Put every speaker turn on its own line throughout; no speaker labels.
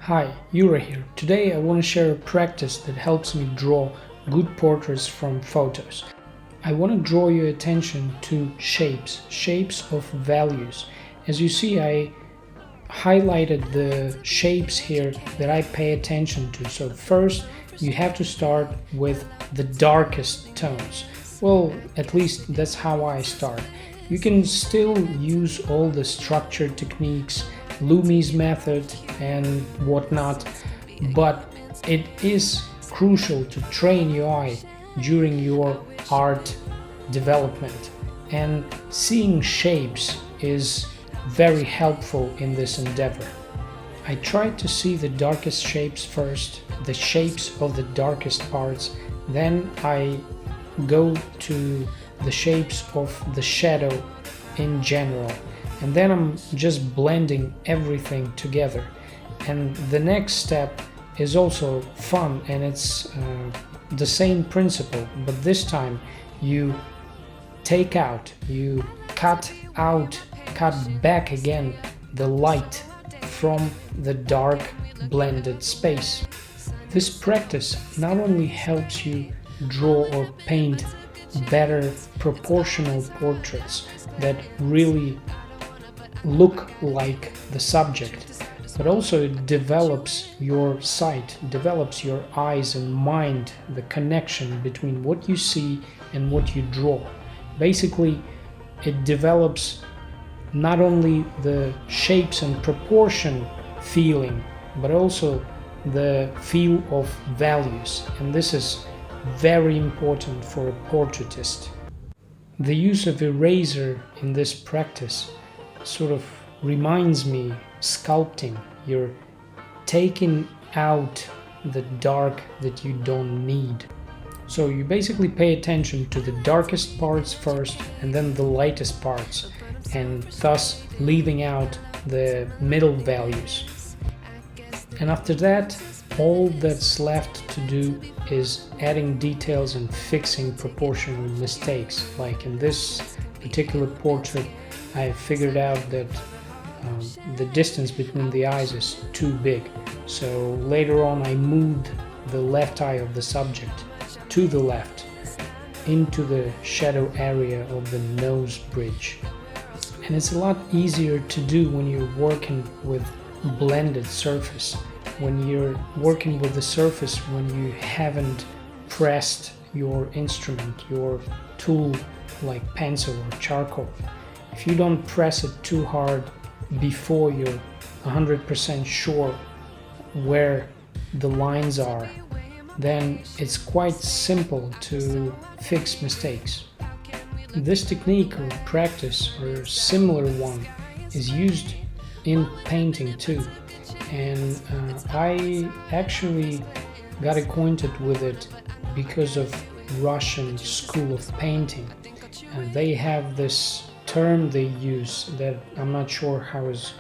Hi, Yura here. Today I want to share a practice that helps me draw good portraits from photos. I want to draw your attention to shapes of values. As you see, I highlighted the shapes here that I pay attention to. So first, you have to start with the darkest tones. Well, at least that's how I start. You can still use all the structured techniques, Lumi's method and whatnot, but it is crucial to train your eye during your art development, and seeing shapes is very helpful in this endeavor. I try to see the darkest shapes first, the shapes of the darkest parts, then I go to the shapes of the shadow in general, and then I'm just blending everything together. And the next step is also fun, and it's the same principle, but this time you cut back again the light from the dark blended space. This practice not only helps you draw or paint better proportional portraits that really look like the subject, but also it develops your sight, develops your eyes and mind, the connection between what you see and what you draw. Basically, it develops not only the shapes and proportion feeling, but also the feel of values, and this is very important for a portraitist. The use of eraser in this practice sort of reminds me sculpting. You're taking out the dark that you don't need. So you basically pay attention to the darkest parts first and then the lightest parts, and thus leaving out the middle values. And after that, all that's left to do is adding details and fixing proportional mistakes. Like in this particular portrait, I figured out that the distance between the eyes is too big. So later on I moved the left eye of the subject to the left into the shadow area of the nose bridge. And it's a lot easier to do when you're working with blended surface, when you're working with the surface when you haven't pressed your instrument, your tool like pencil or charcoal. If you don't press it too hard before you're 100% sure where the lines are, then it's quite simple to fix mistakes. This technique or practice or similar one is used in painting too, and I actually got acquainted with it because of Russian school of painting, and they have this term they use that I'm not sure how is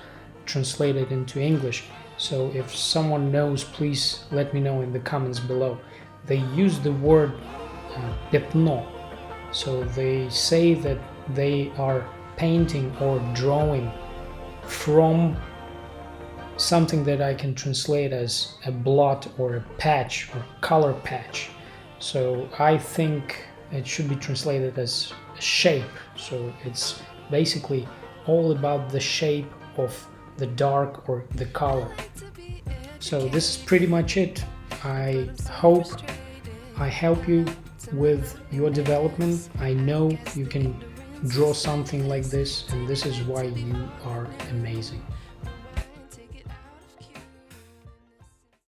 translated into English, so if someone knows, please let me know in the comments below. They use the word пятно, so they say that they are painting or drawing from something that I can translate as a blot or a patch or color patch. So I think it should be translated as a shape. So it's basically all about the shape of the dark or the color. So this is pretty much it. I hope I help you with your development. I know you can draw something like this, and this is why you are amazing.